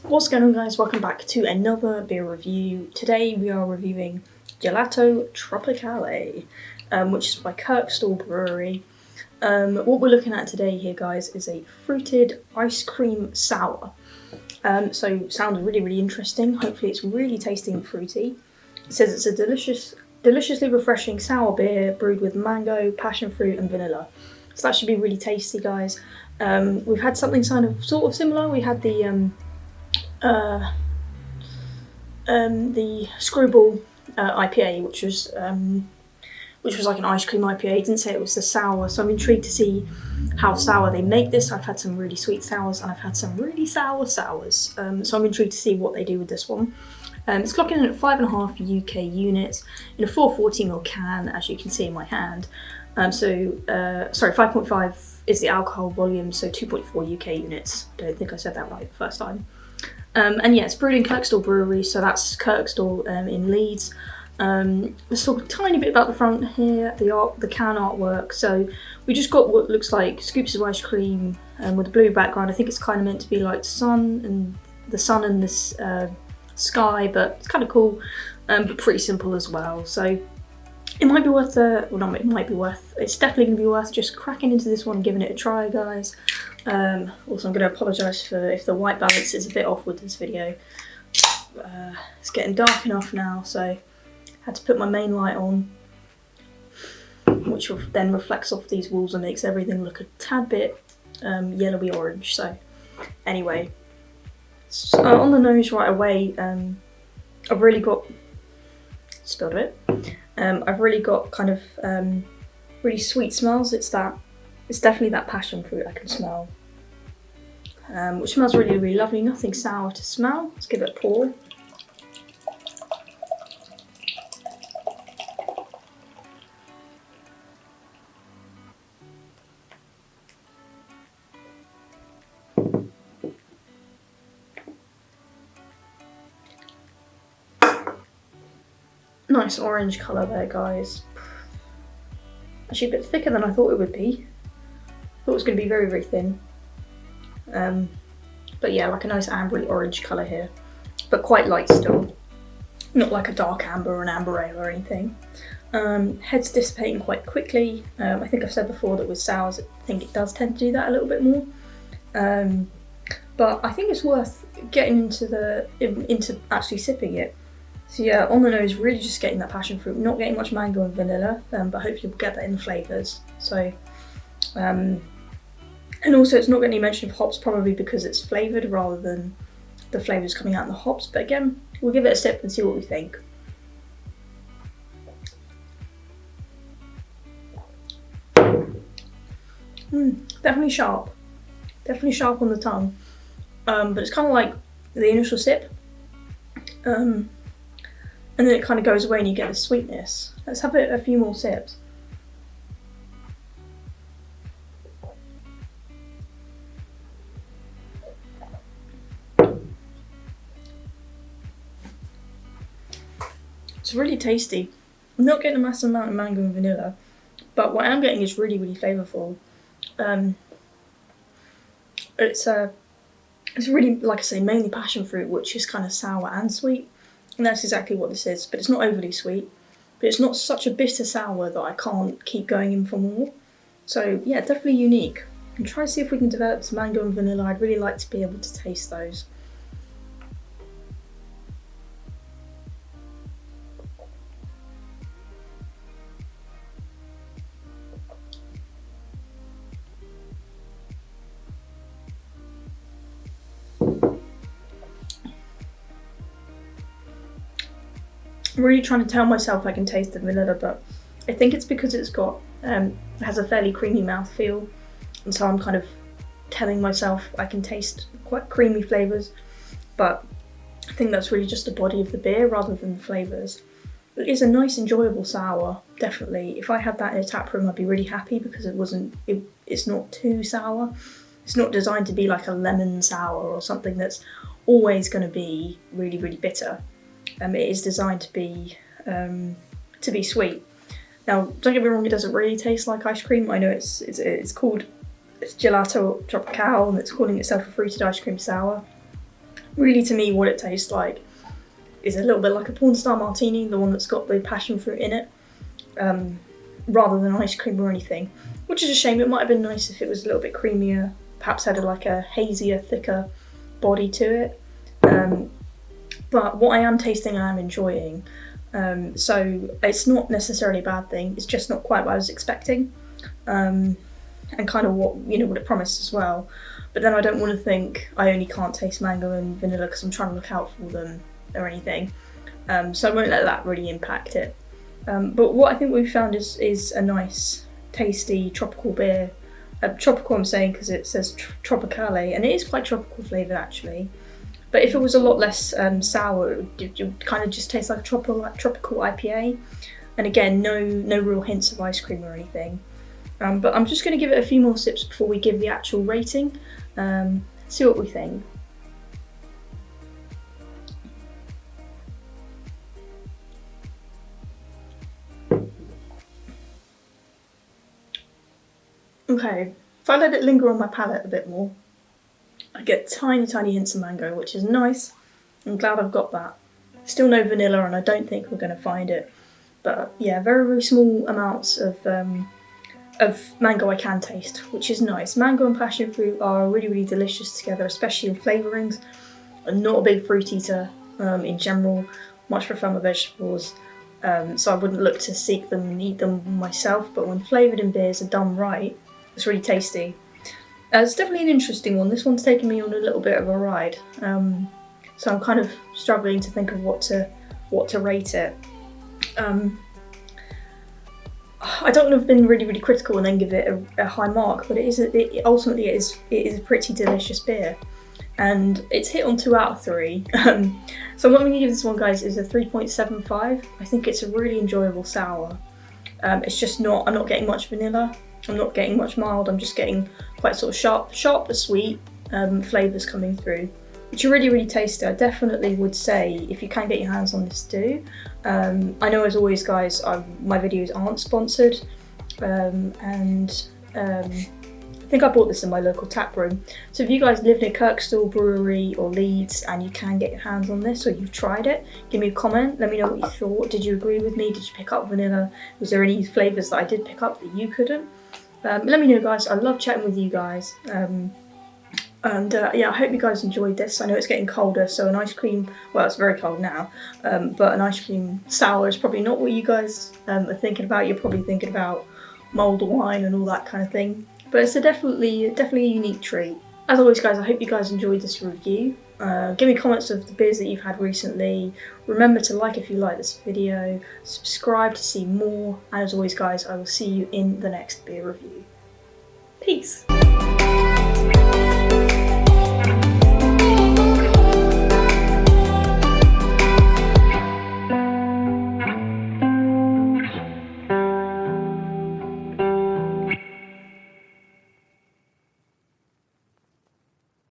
What's going on, guys? Welcome back to another beer review. Today we are reviewing Gelato Tropicale, which is by Kirkstall Brewery. What we're looking at today here, guys, is a fruited ice cream sour. So sounds really interesting. Hopefully it's really tasty and fruity. It says it's a deliciously refreshing sour beer brewed with mango, passion fruit and vanilla. So that should be really tasty, guys. We've had something sort of similar. We had the Screwball IPA, which was like an ice cream IPA. It didn't say it was the sour, so I'm intrigued to see how sour they make this. I've had some really sweet sours and I've had some really sour sours, so I'm intrigued to see what they do with this one. It's clocking in at 5.5 UK units in a 440ml can, as you can see in my hand. Sorry, 5.5 is the alcohol volume, so 2.4 UK units. Don't think I said that right the first time. And yeah, it's brewed in Kirkstall Brewery, so that's Kirkstall in Leeds. Let's talk a tiny bit about the front here, the can artwork. So we just got what looks like scoops of ice cream with a blue background. I think it's kind of meant to be like the sun and this sky, but it's kind of cool, but pretty simple as well. So it might be worth it's definitely going to be worth just cracking into this one and giving it a try, guys. Also, I'm going to apologise for if the white balance is a bit off with this video. It's getting dark enough now, so I had to put my main light on, which then reflects off these walls and makes everything look a tad bit yellowy orange. So anyway, on the nose right away, I've really got spilled a bit. I've really got kind of really sweet smells. It's definitely that passion fruit I can smell, which smells really lovely. Nothing sour to smell. Let's give it a pour. Nice orange colour there, guys. Actually a bit thicker than I thought it would be. I thought it was going to be very thin. But yeah, like a nice ambery orange colour here, but quite light still. Not like a dark amber or an amber ale or anything. Head's dissipating quite quickly. I think I've said before that with sours, I think it does tend to do that a little bit more. But I think it's worth getting into actually sipping it. So yeah, on the nose, really just getting that passion fruit, not getting much mango and vanilla, but hopefully we'll get that in the flavours. So, and also it's not getting any mention of hops, probably because it's flavoured rather than the flavours coming out in the hops. But again, we'll give it a sip and see what we think. Definitely sharp on the tongue, but it's kind of like the initial sip. And then it kind of goes away and you get the sweetness. Let's have a few more sips. It's really tasty. I'm not getting a massive amount of mango and vanilla, but what I'm getting is really flavourful. It's really, like I say, mainly passion fruit, which is kind of sour and sweet. And that's exactly what this is, but it's not overly sweet, but it's not such a bitter sour that I can't keep going in for more. So yeah, definitely unique. And try to see if we can develop some mango and vanilla. I'd really like to be able to taste those. I'm really trying to tell myself I can taste the vanilla, but I think it's because it has a fairly creamy mouthfeel, and so I'm kind of telling myself I can taste quite creamy flavours, but I think that's really just the body of the beer rather than the flavours. It is a nice, enjoyable sour, definitely. If I had that in a tap room, I'd be really happy because it's not too sour. It's not designed to be like a lemon sour or something that's always going to be really bitter. It is designed to be sweet. Now, don't get me wrong, it doesn't really taste like ice cream. I know it's called Gelato Tropicale and it's calling itself a fruited ice cream sour. Really, to me, what it tastes like is a little bit like a porn star martini, the one that's got the passion fruit in it, rather than ice cream or anything, which is a shame. It might have been nice if it was a little bit creamier, perhaps had like a hazier, thicker body to it. But what I am tasting, I am enjoying. So it's not necessarily a bad thing. It's just not quite what I was expecting, and kind of what it promised as well. But then I don't want to think I only can't taste mango and vanilla because I'm trying to look out for them or anything. So I won't let that really impact it. But what I think we've found is a nice, tasty tropical beer. Tropical, I'm saying because it says Tropicale, and it is quite tropical flavoured actually. But if it was a lot less sour, it would kind of just taste like a tropical IPA. And again, no real hints of ice cream or anything. But I'm just going to give it a few more sips before we give the actual rating. See what we think. Okay, if I let it linger on my palate a bit more, I get tiny hints of mango, which is nice. I'm glad I've got that. Still no vanilla, and I don't think we're going to find it. But yeah, very small amounts of mango I can taste, which is nice. Mango and passion fruit are really delicious together, especially in flavourings. I'm not a big fruit eater in general, much prefer my vegetables. So I wouldn't look to seek them and eat them myself, but when flavoured in beers are done right, it's really tasty. It's definitely an interesting one. This one's taken me on a little bit of a ride, so I'm kind of struggling to think of what to rate it. I don't want to have been really critical and then give it a high mark, but ultimately it is a pretty delicious beer, and it's hit on 2 out of 3. So what I'm going to give this one, guys, is a 3.75. I think it's a really enjoyable sour. It's just not. I'm not getting much vanilla. I'm not getting much mild. I'm just getting quite sort of sharp but sweet flavours coming through, which are really tasty. I definitely would say if you can get your hands on this, do. I know, as always, guys, my videos aren't sponsored, and I think I bought this in my local tap room. So if you guys live near Kirkstall Brewery or Leeds and you can get your hands on this, or you've tried it, give me a comment. Let me know what you thought. Did you agree with me? Did you pick up vanilla? Was there any flavours that I did pick up that you couldn't? Let me know, guys. I love chatting with you guys. Yeah, I hope you guys enjoyed this. I know it's getting colder, so an ice cream, well, it's very cold now, but an ice cream sour is probably not what you guys are thinking about. You're probably thinking about mulled wine and all that kind of thing. But it's definitely a unique treat. As always, guys, I hope you guys enjoyed this review. Give me comments of the beers that you've had recently. Remember to like if you like this video, subscribe to see more, and as always, guys, I will see you in the next beer review. Peace!